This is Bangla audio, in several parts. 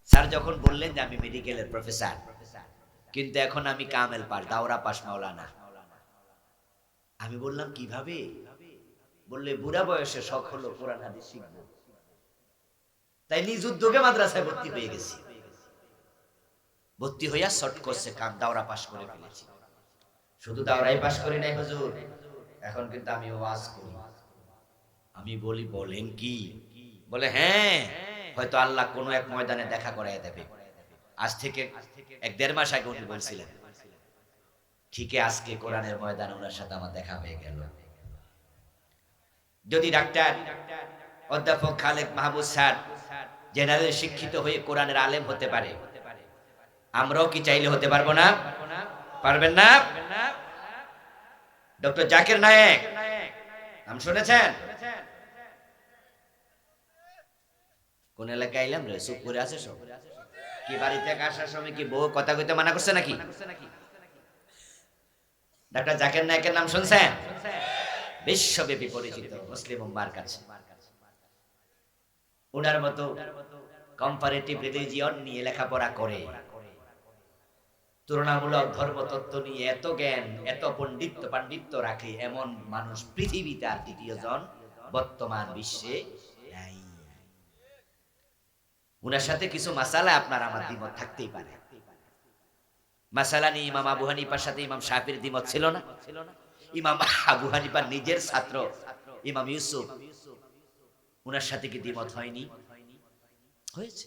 স্যার যখন বললেন যে আমি মেডিকেলের প্রফেসর, কিন্তু এখন আমি কামেল পাস, দাওরা পাস, মাওলানা। আমি বললাম কিভাবে? বললে বুড়া বয়সে শখ হলো কোরআন হাদিস শিখবো, তাই নিজ উদ্যোগে মাদ্রাসায় ভর্তি হয়ে গেছি। ভর্তি হইয়া শর্ট কোর্সে দাওরা পাস করে ফেলেছি। শুধু দাওরাই পাস করি নাই হুজুর, এখন কিন্তু আমি ওয়াজ করি। আমি বলি বলেন কি? বলে হ্যাঁ, হয়তো আল্লাহ কোনো এক ময়দানে দেখা করায় দেবে। আজ থেকে 1-1.5 মাস আগে উনি বলছিলেন, ঠিকই আজকে কোরআনের ময়দানে ওনার সাথে আমার দেখা হয়ে গেল। যদি ডাক্তার অধ্যাপক খালেক মাহবুব স্যার জেনারেল শিক্ষিত হয়ে কোরআনের আলেম হতে পারে, আমরাও কি চাইলে হতে পারবো না? পারবেন না? ডক্টর জাকির নায়েক নাম শুনেছেন? কোন এলাকায় এলাম রে, চুপ করে আছে সব। কি বাড়ি থেকে আসার সময় কি বউ কথা কইতে মানা করছে নাকি? ডাক্তার জাকির নায়েকের নাম শুনছেন? বিশ্বব্যাপী পরিচিত মুসলিম উম্মার কাছে। ওনার মতো কম্পারেটিভ রিলিজিয়ন নিয়ে লেখাপড়া করে, তুলনামূলক ধর্মতত্ত্ব নিয়ে এত জ্ঞান, এত পাণ্ডিত্য রাখে, এমন মানুষ পৃথিবীতে আর দ্বিতীয় জন বর্তমান বিশ্বে নাই। উনার সাথে কিছু মাসালা আপনার আমার দ্বিমত থাকতেই পারে। মাসালা নিয়ে ইমাম আবু হানিফার সাথে ইমাম শাফির দ্বিমত ছিল না? ইমাম আবু হানিফার নিজের ছাত্র ইমাম ইউসুফ, উনার সাথে কি দ্বিমত হয়নি? হয়েছে।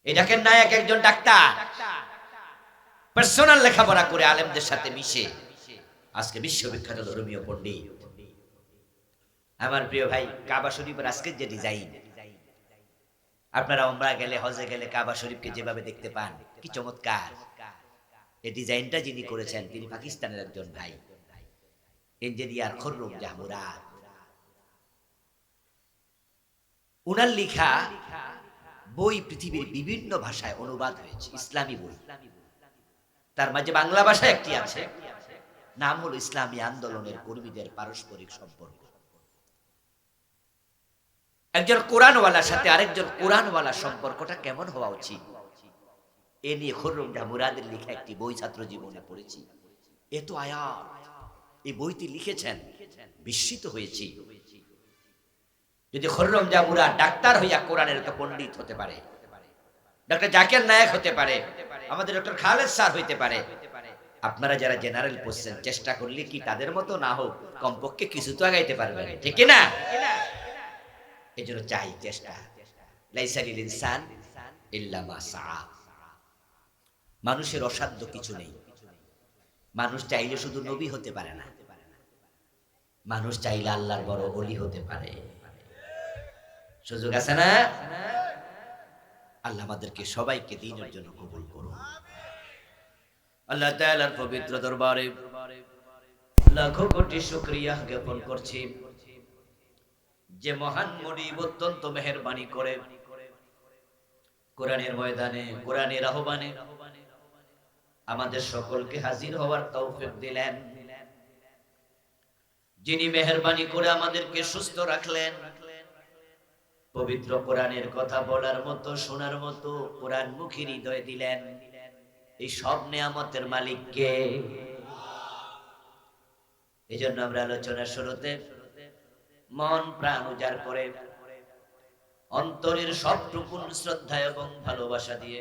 এই দেখেন নায়ক একজন ডাক্তার, পার্সোনাল লেখাপড়া করে আলেমদের সাথে মিশে আজকে বিশ্ববিখ্যাত ধর্মীয় পণ্ডিত। আমার প্রিয় ভাই, কাবা শরীফের আজকের যে ডিজাইন, আপনারা উমরা গেলে, হজে গেলে কাবা শরীফকে যেভাবে দেখতে পান, কি চমৎকার! এই ডিজাইনটা যিনি করেছেন তিনি পাকিস্তানের একজন ভাই, ইঞ্জিনিয়ার খুররুম জাহমুরাদ। উনার লেখা বই পৃথিবীর বিভিন্ন ভাষায় অনুবাদ হয়েছে, ইসলামী বই। তার মাঝে বাংলা ভাষায় একটি আছে, নাম হলো ইসলামী আন্দোলনের কর্মীদের পারস্পরিক সম্পর্ক। একজন কোরআনওয়ালার সাথে আরেকজন কোরআনওয়ালার সম্পর্কটা কেমন হওয়া উচিত, এ নিয়ে খুররুম জাহমুরাদের লেখা একটি বই ছাত্র জীবনে পড়েছি। এত আয়াত এই বইটি লিখেছেন, বিস্মিত হয়েছি। যদি খুররুম জাহমুরাদ ডাক্তার হইয়া কোরআনের এত পণ্ডিত হতে পারে, ডক্টর জাকির নায়েক হতে পারে, আমাদের ডক্টর খালেদ স্যার হইতে পারে, আপনারা যারা জেনারেল পড়ছেন চেষ্টা করলে কি তাদের মতো না হোক কমপক্ষে কিছু তো আগাইতে পারবেন, ঠিক না? এজন্য চাই চেষ্টা। লাইসা লিল ইনসান ইল্লা মা সাআ। মানুষের অসাধ্য কিছু নেই। মানুষ চাইলে শুধু নবী হতে পারে না, মানুষ চাইলে আল্লাহর বড় ওলি হতে পারে। সুযোগ আছে না? আল্লাহ আমাদেরকে সবাইকে দ্বীনের জন্য কবুল করুন। আল্লাহ তাআলার পবিত্র দরবারে লাখো কোটি শুকরিয়া জ্ঞাপন করছি, যে মহান মুনিব অত্যন্ত মেহেরবানি করে কোরআনের ময়দানে, কোরআনের আহ্বানে আমাদের সকলকে হাজির হওয়ার তৌফিক দিলেন। যিনি মেহেরবানি করে আমাদেরকে সুস্থ রাখলেন, পবিত্র কোরআনের কথা বলার মতো, শোনার মতো কোরআন মুখী হৃদয় দিলেন, এই সব নেয়ামতের মালিক কে? এই জন্য আমরা আলোচনার শুরুতে মন প্রাণ উজাড় করে অন্তরের সবটুকুন শ্রদ্ধা এবং ভালোবাসা দিয়ে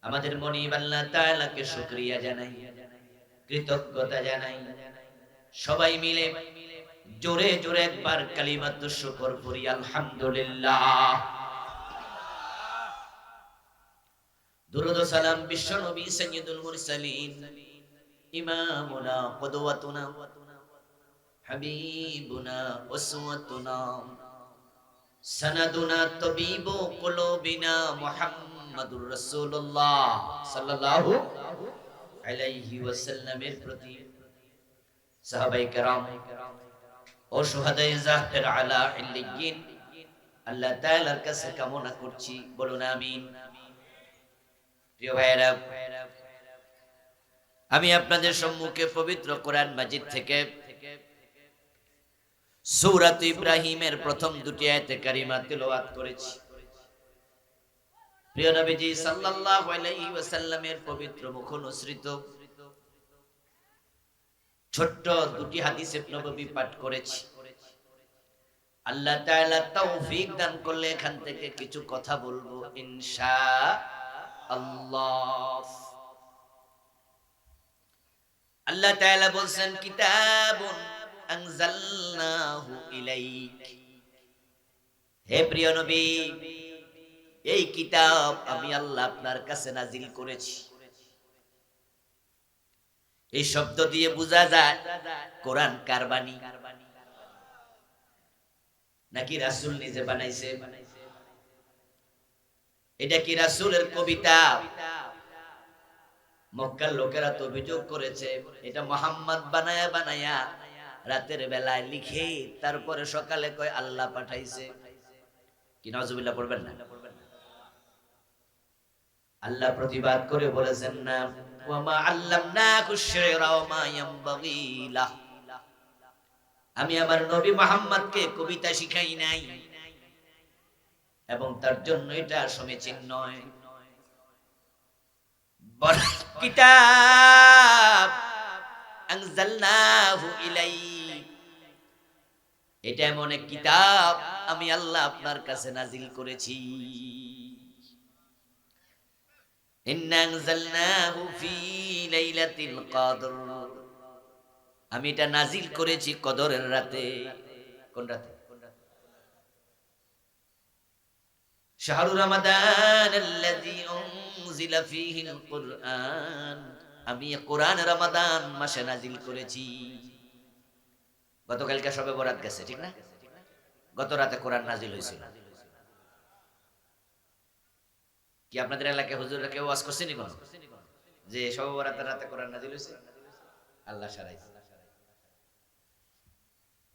আমাদের মনিব আল্লাহ তাআলাকে শুকরিয়া জানাই, কৃতজ্ঞতা জানাই। সবাই মিলে জোরে জোরে একবার কালিমাতুশ শুকর পড়ি, আলহামদুলিল্লাহ। দুরূদ ও সালাম বিশ্ব নবী সাইয়্যিদুল মুরসালিন, ইমামুনা কুদওয়াতুনা হাবিবুনা উসওয়াতুনা সানাদুনা তাবিবু কুলুবিনা মুহাম্মাদুর রাসূলুল্লাহ সাল্লাল্লাহু আলাইহি ওয়াসাল্লামের প্রতি, সাহাবায়ে কেরাম ও শুহাদায়ে জাহর আলা ইল্লিয়িন আল্লাহ তাআলার কাছে কামনা করছি, বলুন আমিন। প্রিয় ভাইরা, আমি আপনাদের সম্মুখে পবিত্র কোরআন মাজিদ থেকে সূরাত ইব্রাহিমের প্রথম দুটি আয়াতে কারিমা তিলাওয়াত করেছি। প্রিয় নবীজি সাল্লাল্লাহু আলাইহি ওয়াসাল্লামের পবিত্র মুখ অনুসৃত ছোট্ট দুটি হাদিসে নববী পাঠ করেছি। আল্লাহ তাআলা তৌফিক দান করলে এখান থেকে কিছু কথা বলবো ইনশাআল্লাহ। আল্লাহ তাআলা বলেন কিতাবুন আনজালনাহু ইলাইক, হে প্রিয় নবী এই কিতাব আমি আল্লাহ আপনার কাছে নাজিল করেছি। এই শব্দ দিয়ে বোঝা যায় কোরআন কার বাণী, নাকি রাসূল নিজে বানাইছে? এটা কি রাসূলের কবিতা? মক্কার লোকেরা তো অভিযোগ করেছে এটা মুহাম্মদ বানায়া বানায়া রাতের বেলায় লিখে তারপরে সকালে কয় আল্লাহ পাঠাইছে। কি নাউজুবিল্লাহ পড়বেন না? আল্লাহ প্রতিবাদ করে বলেছেন না, ওয়া মা আল্লামনাকু শিরা ওয়া মা ইয়ানবাগী লাহ, আমি আমার নবী মুহাম্মদকে কবিতা শিখাই নাই এবং তার জন্য এটা সমীচীন নয়। কিতাব আনজালনাহু ইলাইক, এটা এমন এক কিতাব আমি আল্লাহ আপনার কাছে নাজিল করেছি। ইন্না আনজালনাহু ফি লাইলাতিল কদর, আমি এটা নাজিল করেছি কদরের রাতে। কোন রাতে? শাহরু রমাদান আল্লাযী উনজিলা ফীহিল কুরআন, আমি কোরআন রমাদান মাসে নাজিল করেছি। গতকালকে শবে বরাত গেছে, ঠিক না? গত রাতে কোরআন নাজিল হয়েছিল। কি আপনাদের এলাকায় হুজুররা কেউ ওয়াজ করছেনি কোন যে শবে বরাতের রাতে কোরআন নাজিল হয়েছে? আল্লাহ সারাইছে।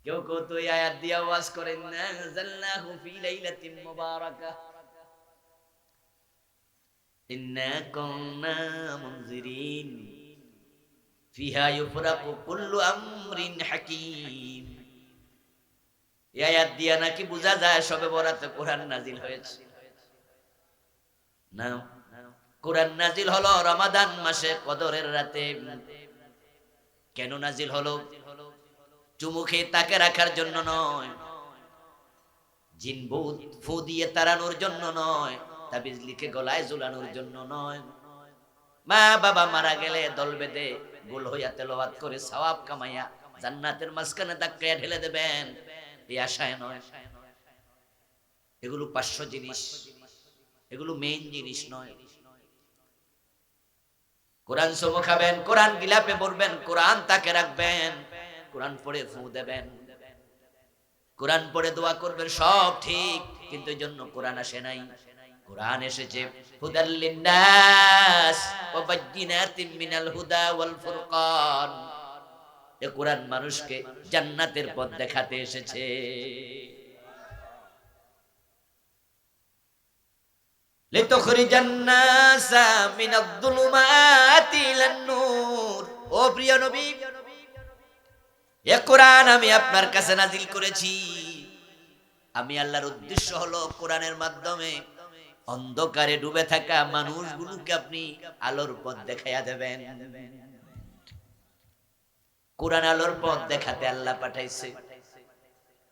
কেউ কেউ তো এই আয়াত দিয়া ওয়াজ করেন না, জাল্লাহু ফি লাইলাতিন মুবারাকাহ ইন্না কুননা মুনজিরিন ফিহা ইউফরাকু কুল্লু আমরিন হাকীম। এই আয়াত দিয়া নাকি বোঝা যায় শবে বরাতে কোরআন নাজিল হয়েছে। না, কোরআন নাজিল হলো রমাদান মাসে কদরের রাতে। কেন নাজিল হলো? চুমুখে তাকে রাখার জন্য নয়, জিন ভূত ফু দিয়ে তাড়ানোর জন্য নয়, তাবিজ লিখে গলায় ঝুলানোর জন্য নয়, মা বাবা মারা গেলে দল বেঁধে গোল হইয়া তেলাওয়াত করে সওয়াব কামাইয়া জান্নাতের মাঝখানে ধাক্কায়া ঢেলে দেবেন এই আশায় নয়। এগুলো পার্শ্ব জিনিস, এগুলো মেইন জিনিস নয়। কোরআন চুমু খাবেন, কোরআন গিলাপে পড়বেন, কোরআন তাকে রাখবেন, কোরআন পড়ে ফু দেবেন, কোরআন পড়ে দোয়া করবেন, সব ঠিক। কিন্তু এই জন্য কোরআন আসে নাই। কোরআন এসেছে হুদাল লিন্নাস ওয়া বায়্যিনাতিন মিনাল হুদা ওয়াল ফুরকান। এই কোরআন মানুষকে জান্নাতের পথ দেখাতে এসেছে। লিতুখরিজান নাসা মিনাদ যুলুমাতি ইলান নূর। ও প্রিয় নবী, এ কোরআন আমি আপনার কাছে নাজিল করেছি। আমি আল্লাহর উদ্দেশ্য হলো কোরআনের মাধ্যমে অন্ধকারে ডুবে থাকা মানুষগুলোকে আপনি আলোর পথ দেখাইয়া দেবেন। কোরআন আলোর পথ দেখাতে আল্লাহ পাঠাইছে।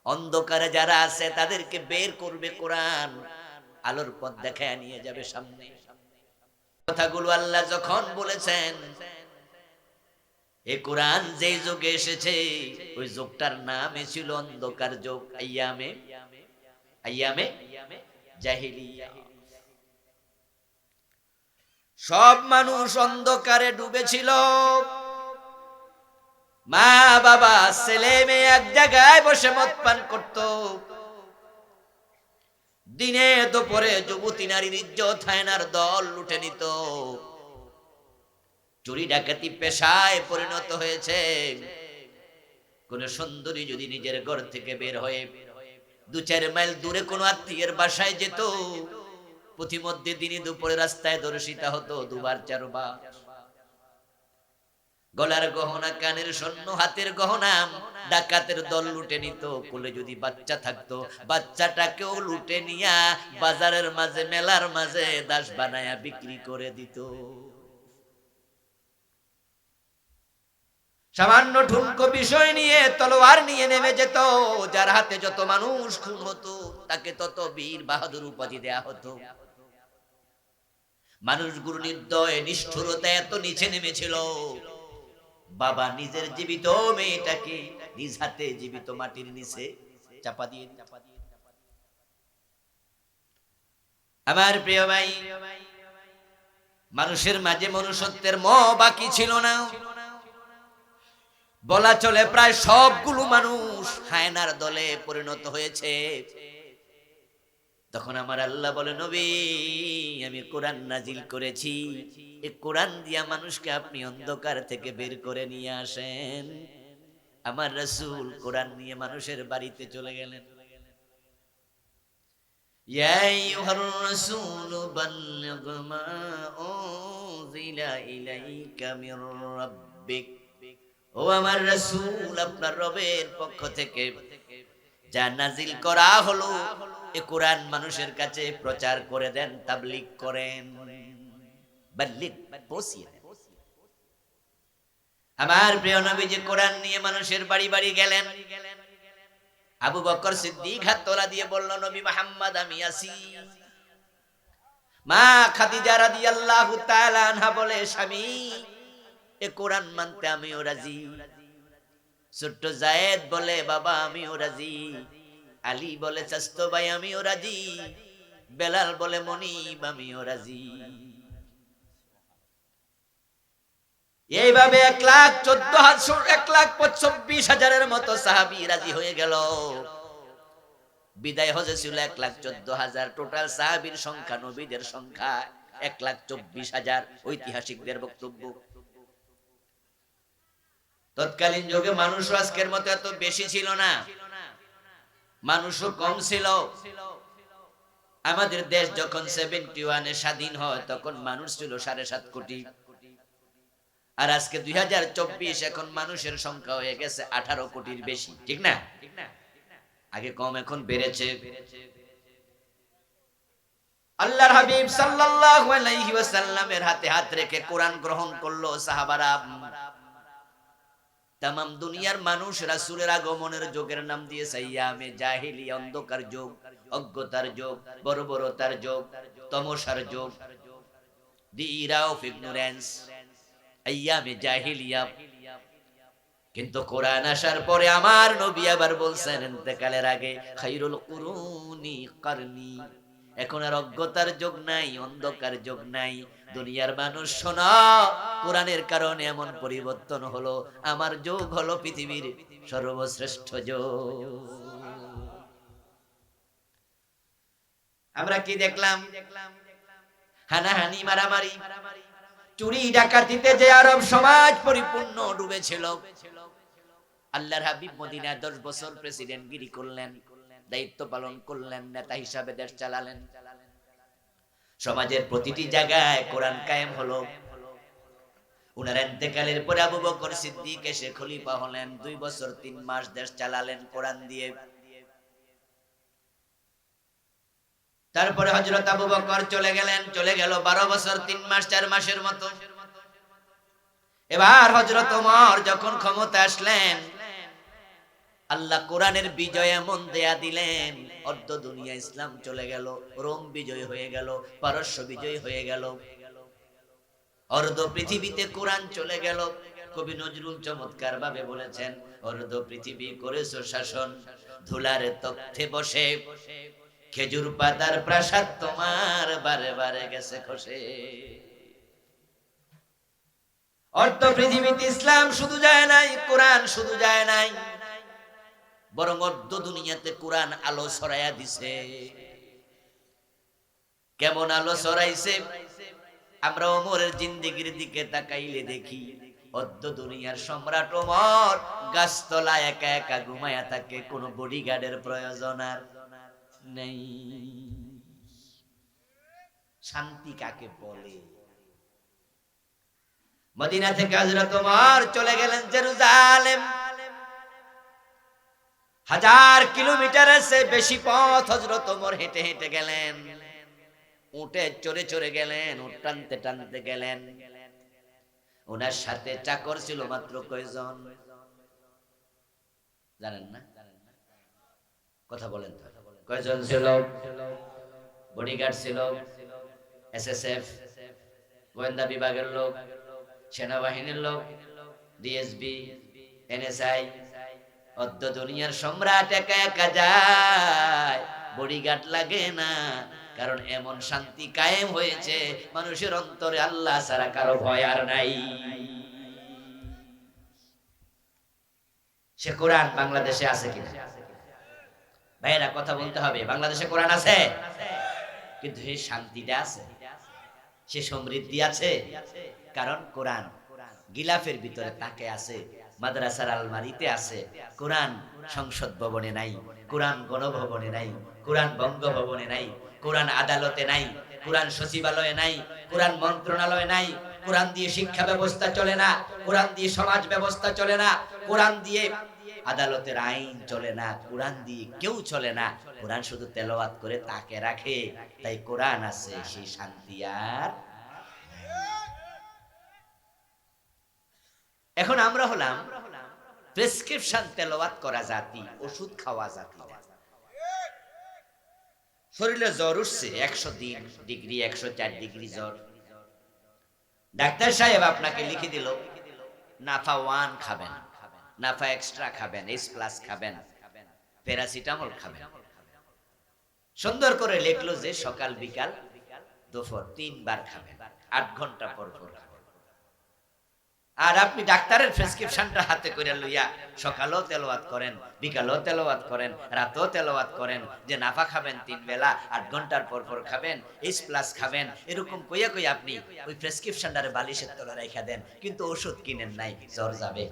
অন্ধকারে যারা আছে তাদেরকে বের করবে কোরআন, আলোর পথ দেখাইয়া নিয়ে যাবে সামনে। কথাগুলো আল্লাহ যখন বলেছেন, এই কোরআন যেই যুগে এসেছে ওই যুগটার নাম ছিল অন্ধকার যুগ, আইয়ামে জাহিলিয়া। সব মানুষ অন্ধকারে ডুবেছিল। মা বাবা ছেলে মেয়ে এক জায়গায় বসে মদ পান করত। দিনে দুপুরে যুবতী নারীর ইজ্জত হায়নার দল লুটে নিত। চুরি ডাকাতি পেশায় পরিণত হয়েছে। কোন সুন্দরী যদি নিজের ঘর থেকে বের হয়ে 2-4 মাইল দূরে কোন আত্মীয়ের বাসায় যেত, প্রতিমধ্যে দিনে দুপুরে রাস্তায় দর্শিতা হতো 2-4 বার। গলার গহনা, কানের স্বর্ণ, হাতের গহনা ডাকাতের দল লুটে নিত। কোলে যদি বাচ্চা থাকতো, বাচ্চাটাকেও লুটে নিয়া বাজারের মাঝে, মেলার মাঝে দাস বানায়া বিক্রি করে দিত। সামান্য ঠুনকো বিষয় নিয়ে তলোয়ার নিয়ে নেমে যেত। যার হাতে যত মানুষ খুন হতো, তাকে তত বীর বাহাদুর উপাধি দেয়া হতো। মানুষগুলো নির্দয়, নিষ্ঠুরতা এত নিচে নেমেছিল, বাবা নিজের জীবিত মেয়েটাকে নিজ হাতে জীবিত মাটির নিচে চাপা দিয়ে দিত। আমার প্রিয় ভাই, মানুষের মাঝে মনুষ্যত্বের বাকি ছিল না। বলা চলে প্রায় সবগুলো মানুষ হায়নার দলে পরিণত হয়েছে। তখন আমার আল্লাহ বলে, নবী, আমি কোরআন নাজিল করেছি, এই কোরআন দিয়া মানুষকে আপনি অন্ধকার থেকে বের করে নিয়ে আসেন। আমার রাসূল কোরআন নিয়ে মানুষের বাড়িতে চলে গেলেন। ইয়া আইয়ুহার রাসূল বাল্লিগ মা উনজিলা ইলাইকা মির রাব্বিক। ও আমার রাসূল, আপনার রবের পক্ষ থেকে যা নাজিল করা হলো, এই কোরআন মানুষের কাছে প্রচার করে দেন, তাবলীগ করেন। বাল্লিগ, পৌঁছিয়ে দেন। আমার প্রিয় নবীজি কোরআন নিয়ে মানুষের বাড়ি বাড়ি গেলেন। আবু বকর সিদ্দিক হাত তোলা দিয়ে বলল, নবী মুহাম্মদ, আমি আছি। মা খাদিজা রাদিয়াল্লাহু তাআলা আনহা বলে, স্বামী, এ কোরআন মানতে আমিও রাজি। ছোট্ট জায়েদ বলে, বাবা আমিও রাজি। আলী বলে, চাচতো ভাই আমিও রাজি। বেলাল বলে, মনিব আমিও রাজি। এইভাবে 1,24,000 মতো সাহাবী রাজি হয়ে গেল। বিদায় হজে ছিল 1,14,000। টোটাল সাহাবীর সংখ্যা, নবীদের সংখ্যা 1,24,000, ঐতিহাসিকদের বক্তব্য। তৎকালীন যুগে মানুষও আজকের মতো এত বেশি ছিল না, মানুষও কম ছিল। আমাদের দেশ যখন 71-এ স্বাধীন হয়, তখন মানুষ ছিল 7.5 কোটি। আর আজকে 2024, এখন মানুষের সংখ্যা হয়ে গেছে 18 কোটির বেশি, ঠিক না? আগে কম, এখন বেড়েছে। আল্লাহর হাবিব সাল্লাল্লাহু আলাইহি ওয়াসাল্লামের হাতে হাত রেখে কোরআন গ্রহণ করলো সাহাবারা। তামাম দুনিয়ার মানুষ রাসূলের আগমনের যুগের নাম দিয়েছে আইয়ামে জাহিলিয়া, অন্ধকার যুগ, অজ্ঞতার যুগ, বর্বরতার যুগ, তমসার যুগ, দি ইরা অফ ইগনোরেন্স, আইয়ামে জাহিলিয়া। কিন্তু কোরআন আসার পরে আমার নবী আবার বলছেন ইন্তেকালের আগে, খায়রুল কুরুনি কারনি। এখন আর অজ্ঞতার যুগ নাই, অন্ধকার যুগ নাই। দুনিয়ার মানুষ শোনো, কোরআনের কারণে এমন পরিবর্তন হলো, আমার যুগ হলো পৃথিবীর সর্বশ্রেষ্ঠ যুগ। আমরা কি দেখলাম? হানাহানি, মারামারি, চুরি ডাকাতিতে যে আরব সমাজ পরিপূর্ণ ডুবেছিল, আল্লাহর হাবিব মদিনায় 10 বছর প্রেসিডেন্টগিরি করলেন, দায়িত্ব পালন করলেন, নেতা হিসাবে দেশ চালালেন। সমাজের প্রতিটি জায়গায় কোরআন কায়েম হলো। উনার ইন্তেকালের পরে আবু বকর সিদ্দিক এসে খলিফা হলেন। 2 বছর 3 মাস দেশ চালালেন কোরআন দিয়ে। তারপরে হযরত আবু বকর চলে গেলেন, চলে গেল 12 বছর 3 মাস 4 মাসের মতো। এবার হযরত ওমর যখন ক্ষমতা আসলেন, আল্লাহ কোরআনের বিজয় এমন দেয়া দিলেন, অর্ধ দুনিয়া ইসলাম চলে গেল। রোম বিজয় হয়ে গেল, পারস্য বিজয় হয়ে গেল, অর্ধ পৃথিবীতে কোরআন চলে গেল। কবি নজরুল চমৎকার ভাবে বলেছেন, অর্ধ পৃথিবী করেছো শাসন, ধুলার তখ্তে বসে, খেজুর পাতার প্রাসাদ তোমার বারে বারে গেছে খসে। অর্ধ পৃথিবীতে ইসলাম শুধু যায় নাই, কোরআন শুধু যায় নাই, বরং অর্ধ দুনিয়াতে কোরআন আলো ছড়াইয়া দিছে। কেমন আলো ছড়াইছে? আমরা ওমরের জিন্দেগির দিকে তাকাইলে দেখি, অর্ধ দুনিয়ার সম্রাট ওমর গাছতলায় একা একা ঘুমায়া থাকে, কোনো বডিগার্ডের প্রয়োজন আর নেই। শান্তি কাকে বলে? মদিনা থেকে হযরত ওমর চলে গেলেন জেরুজালেম। 1000 কিলোমিটারের চেয়ে বেশি পথ হযরত ওমর হেঁটে হেঁটে গেলেন, উটে চড়ে চড়ে গেলেন, উট টানতে টানতে গেলেন। ওনার সাথে চাকর ছিল মাত্র কয়জন জানেন না? কথা বলেন তো, কয়জন ছিল? বডিগার্ড ছিল, এসএসএফ, গোয়েন্দা বিভাগের লোক, সেনাবাহিনীর লোক, ডিএসবি, এনএসআই। অদ্য দুনিয়ার সম্রাট একা একা যায়, বডিগার্ড লাগে না, কারণ এমন শান্তি কায়েম হয়েছে মানুষের অন্তরে আল্লাহ ছাড়া কারো ভয় আর নাই। সে কোরআন বাংলাদেশে আছে কিনা? ভাইয়েরা কথা বলতে হবে, বাংলাদেশে কোরআন আছে, কিন্তু সেই শান্তিটা আছে, সে সমৃদ্ধি আছে, কারণ কোরআন গিলাফের ভিতরে তাকে আছে, মাদ্রাসার আলমারিতে আছে। কোরআন সংসদ ভবনে নাই, কোরআন গণভবনে নাই, কোরআন বঙ্গভবনে নাই, কোরআন আদালতে নাই, কোরআন সচিবালয়ে নাই, কোরআন মন্ত্রণালয়ে নাই। কোরআন দিয়ে শিক্ষা ব্যবস্থা চলে না, কোরআন দিয়ে সমাজ ব্যবস্থা চলে না, কোরআন দিয়ে আদালতের আইন চলে না, কোরআন দিয়ে কেউ চলে না। কোরআন শুধু তেলাওয়াত করে তাকে রাখে, তাই কোরআন আছে, সেই শান্তি আর। এখন আমরা হলাম প্রেসক্রিপশন তেলাওয়াত করা জাতি, ওষুধ খাওয়া জাতি। শরীরে জ্বর উঠছে 103 ডিগ্রি, 104 ডিগ্রি জ্বর, ডাক্তার সাহেব আপনাকে লিখে দিল নাফা 1 খাবেন, নাফা এক্সট্রা খাবেন, এস প্লাস খাবেন, প্যারাসিটামল খাবেন। সুন্দর করে লিখলো যে সকাল বিকাল দুপুর 3 বার খাবেন, 8 ঘন্টা পর পর খাবেন। আর আপনি ডাক্তারের প্রেসক্রিপশনটা হাতে করে লইয়া সকালেও তেলাওয়াত করেন, বিকালেও তেলাওয়াত করেন, রাতেও তেলাওয়াত করেন যে নাফা খাবেন 3 বেলা, 8 ঘন্টার পর পর খাবেন, এস প্লাস খাবেন, এরকম কইয়া কইয়া আপনি ওই প্রেসক্রিপশনটারে বালিশের তলায় রাখা দেন, কিন্তু ওষুধ কিনেন নাই, জ্বর যাবে।